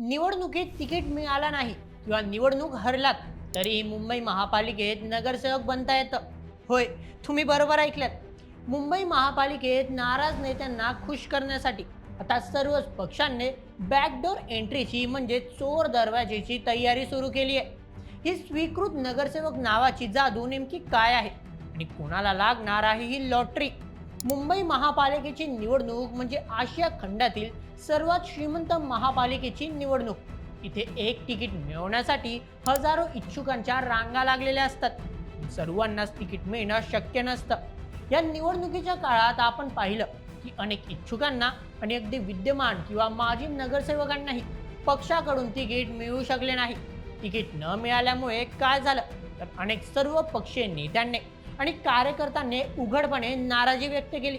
निवडणुकीत तिकीट मिळाला नाही किंवा निवडणूक हरलात तरीही मुंबई महापालिकेत नगरसेवक बनता येतं. होय, तुम्ही बरोबर ऐकल्यात. मुंबई महापालिकेत नाराज नेत्यांना खुश करण्यासाठी आता सर्वच पक्षांनी बॅकडोर एंट्रीची म्हणजे चोर दरवाजेची तयारी सुरू केली आहे. ही स्वीकृत नगरसेवक नावाची जादू नेमकी काय आहे आणि कोणाला लागणार आहे ही लॉटरी? मुंबई महापालिकेची निवडणूक म्हणजे आशिया खंडातील सर्वात श्रीमंत महापालिकेची निवडणूक. इथे एक तिकीट मिळवण्यासाठी हजारो इच्छुकांच्या रांगा लागलेल्या असतात. सर्वांनाच तिकीट मिळणं शक्य नसतं. या निवडणुकीच्या काळात आपण पाहिलं की अनेक इच्छुकांना आणि अगदी विद्यमान किंवा माजी नगरसेवकांनाही पक्षाकडून तिकीट मिळू शकले नाही. तिकीट न मिळाल्यामुळे काय झालं तर अनेक सर्व पक्षीय नेत्यांनी आणि कार्यकर्त्यांनी उघडपणे नाराजी व्यक्त केली.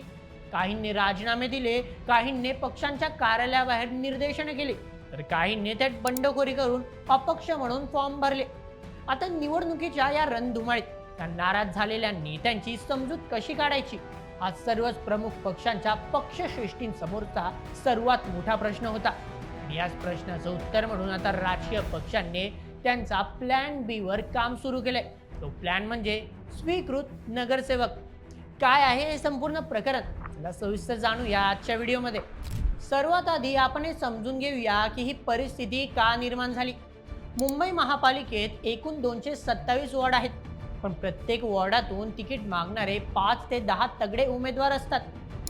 काहींनी राजीनामे दिले, काहींनी पक्षांच्या कार्यालयाबाहेर निदर्शने केली, तर काहींनी थेट बंडखोरी करून अपक्ष म्हणून फॉर्म भरले. आता निवडणुकीच्या या रणधुमाळीत त्या नाराज झालेल्या नेत्यांची समजूत कशी काढायची हा सर्वच प्रमुख पक्षांच्या पक्षश्रेष्ठींसमोरचा सर्वात मोठा प्रश्न होता. आणि याच प्रश्नाचं उत्तर म्हणून आता राजकीय पक्षांनी त्यांचा प्लॅन बी वर काम सुरू केलंय. तो प्लॅन म्हणजे स्वीकृत नगरसेवक. काय आहे हे संपूर्ण प्रकरण चला सविस्तर जाणूया आजच्या व्हिडिओमध्ये. सर्वात आधी आपण हे समजून घेऊया की ही परिस्थिती का निर्माण झाली. मुंबई महापालिकेत एकूण 227 वॉर्ड आहेत, पण प्रत्येक वॉर्डातून तिकीट मागणारे 5 ते 10 तगडे उमेदवार असतात.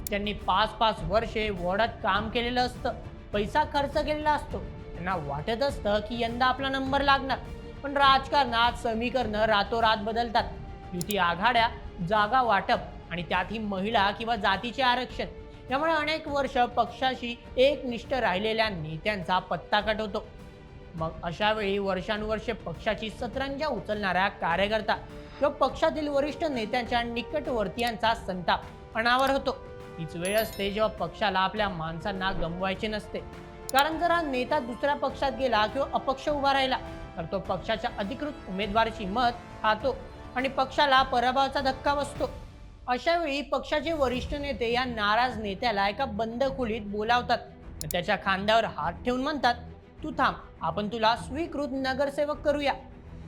त्यांनी 5-5 वर्षे वॉर्डात काम केलेलं असतं, पैसा खर्च केलेला असतो. त्यांना वाटत असतं की यंदा आपला नंबर लागणार, पण राजकारणात समीकरणं रातोरात बदलतात. युती आघाड्या, जागा वाटप आणि त्यातही महिला किंवा जातीचे आरक्षण यामुळे अनेक वर्ष पक्षाशी एकनिष्ठ राहिलेल्या नेत्यांचा पत्ता कट होतो. मग अशा वेळी वर्षानुवर्षे पक्षाची सतरंजा उचलणाऱ्या कार्यकर्ता किंवा पक्षातील वरिष्ठ नेत्यांच्या निकटवर्तीयांचा संताप अनावर होतो. हीच वेळ असते जेव्हा पक्षाला आपल्या माणसांना गमवायचे नसते. कारण जर हा नेता दुसऱ्या पक्षात गेला किंवा अपक्ष उभा राहिला तर तो पक्षाच्या अधिकृत उमेदवाराची मत खातो आणि पक्षाला पराभवाचा धक्का बसतो. अशा वेळी पक्षाचे वरिष्ठ नेते या नाराज नेत्याला एका बंद खोलीत बोलावतात, त्याच्या खांद्यावर हात ठेवून म्हणतात, तू थांब, आपण तुला स्वीकृत नगरसेवक करूया.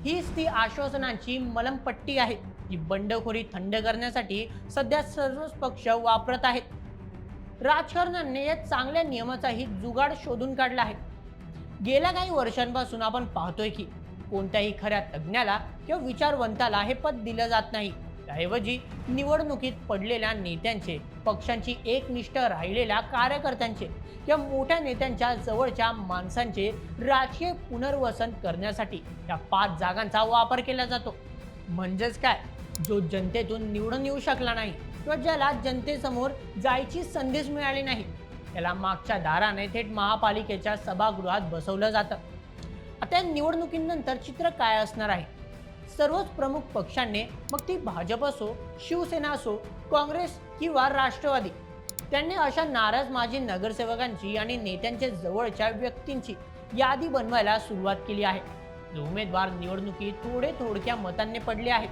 हीच ती आश्वासनांची मलमपट्टी आहे जी बंडखोरी थंड करण्यासाठी सध्या सर्वच पक्ष वापरत आहेत. राजकारण्यांनी या चांगल्या नियमाचाही जुगाड शोधून काढला आहे. गेल्या काही वर्षांपासून आपण पाहतोय की कोणत्याही खऱ्या तज्ज्ञाला किंवा विचारवंताला हे पद दिलं जात नाही. त्याऐवजी निवडणुकीत पडलेल्या नेत्यांचे, पक्षांची एकनिष्ठ राहिलेल्या कार्यकर्त्यांचे किंवा मोठ्या नेत्यांच्या जवळच्या माणसांचे राजकीय पुनर्वसन करण्यासाठी या 5 जागांचा वापर केला जातो. म्हणजेच काय, जो जनतेतून निवडून येऊ शकला नाही किंवा ज्याला जनतेसमोर जायची संधीच मिळाली नाही त्याला मागच्या दाराने थेट महापालिकेच्या सभागृहात बसवलं जातं. आता या निवडणुकीनंतर चित्र काय असणार आहे? सर्वच प्रमुख पक्षांनी, मग ती भाजप असो, शिवसेना असो, काँग्रेस किंवा राष्ट्रवादी, त्यांनी अशा नाराज माजी नगरसेवकांची आणि नेत्यांच्या जवळच्या व्यक्तींची यादी बनवायला सुरुवात केली आहे. जे उमेदवार निवडणुकीत थोडक्या मतांनी पडले आहेत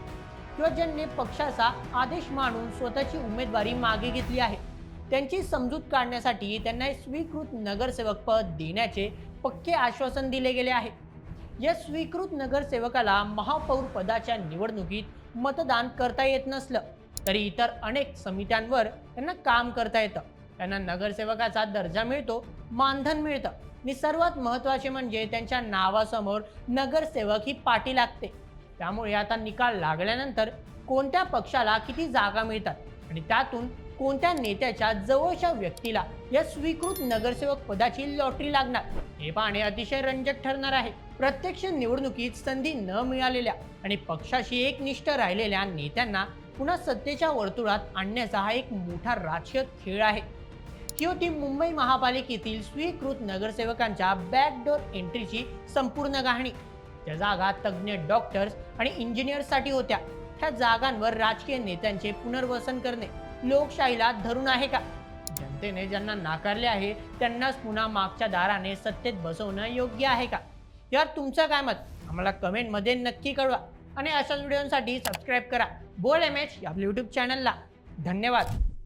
किंवा ज्यांनी पक्षाचा आदेश मानून स्वतःची उमेदवारी मागे घेतली आहे, त्यांची समजूत काढण्यासाठी त्यांना स्वीकृत नगरसेवक पद देण्याचे पक्के आश्वासन दिले गेले आहे. या स्वीकृत नगरसेवकाला महापौर पदाच्या निवडणुकीत मतदान करता येत नसलं तरी इतर अनेक समित्यांवर त्यांना काम करता येतं. त्यांना नगरसेवकाचा दर्जा मिळतो, मानधन मिळतं आणि सर्वात महत्त्वाचे म्हणजे त्यांच्या नावासमोर नगरसेवक ही पाटी लागते. त्यामुळे आता निकाल लागल्यानंतर कोणत्या पक्षाला किती जागा मिळतात आणि त्यातून कोणत्या नेत्याच्या जवळच्या व्यक्तीला या स्वीकृत नगरसेवक पदाची लॉटरी लागणार हे पाहणे अतिशय रंजक ठरणार आहे. प्रत्यक्ष निवडणुकीत संधी न मिळालेल्या आणि पक्षाशी एकनिष्ठ राहिलेल्या नेत्यांना पुन्हा सत्तेच्या वर्तुळात आणण्याचा हा एक मोठा राजकीय खेळ आहे. ही होती मुंबई महापालिकेतील स्वीकृत नगरसेवकांच्या बॅकडोर एंट्रीची संपूर्ण कहाणी. त्या जागा तज्ज्ञ डॉक्टर्स आणि इंजिनियर्ससाठी होत्या. ह्या जागांवर राजकीय नेत्यांचे पुनर्वसन करणे लोकशाहीला धरून आहे का? जनतेने ज्यांना नाकारले आहे त्यांनाच पुन्हा मागच्या दाराने सत्तेत बसवणं योग्य आहे का? यार तुमचं काय मत आम्हाला कमेंटमध्ये नक्की कळवा आणि अशाच व्हिडिओसाठी सबस्क्राईब करा बोल MH या आपल्या यूट्यूब चॅनलला. धन्यवाद.